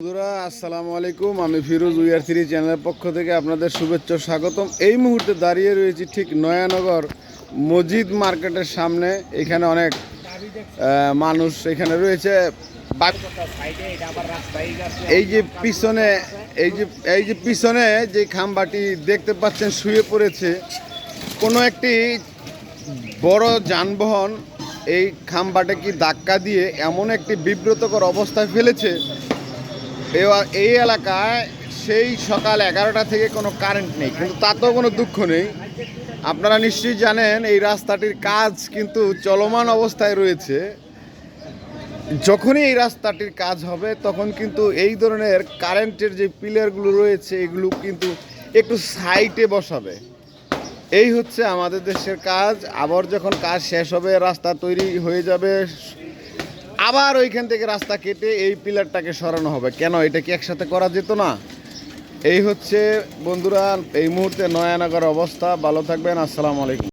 বন্ধুরা আসসালামু আলাইকুম, আমি ফিরোজ উইআর3 চ্যানেলের পক্ষ থেকে আপনাদের শুভেচ্ছা স্বাগতম। এই মুহূর্তে দাঁড়িয়ে রয়েছি ঠিক নয়ানগর মসজিদ মার্কেটের সামনে। এখানে অনেক মানুষ এখানে রয়েছে। এই যে পিছনে যে খাম্বাটি দেখতে পাচ্ছেন শুয়ে পড়েছে, কোনো একটি বড় যানবাহন এই খাম্বাটাকে ধাক্কা দিয়ে এমন একটি বিব্রতকর অবস্থায় ফেলেছে। এই এলাকায় সেই সকাল 11টা থেকে কোনো কারেন্ট নেই, কিন্তু তাতেও কোনো দুঃখ নেই। আপনারা নিশ্চয়ই জানেন এই রাস্তাটির কাজ কিন্তু চলমান অবস্থায় রয়েছে। যখনই এই রাস্তাটির কাজ হবে তখন কিন্তু এই ধরনের কারেন্টের যে পিলারগুলো রয়েছে এগুলো কিন্তু একটু সাইডে বসাবে। এই হচ্ছে আমাদের দেশের কাজ। আবার যখন কাজ শেষ হবে, রাস্তা তৈরি হয়ে যাবে, আবার ওইখান থেকে রাস্তা কেটে এই পিলারটাকে সরানো হবে। কেন, এটা কি একসাথে করা যেত না? এই হচ্ছে বন্ধুরা এই মুহূর্তে নয়ানগর অবস্থা। ভালো থাকবেন, আসসালামু আলাইকুম।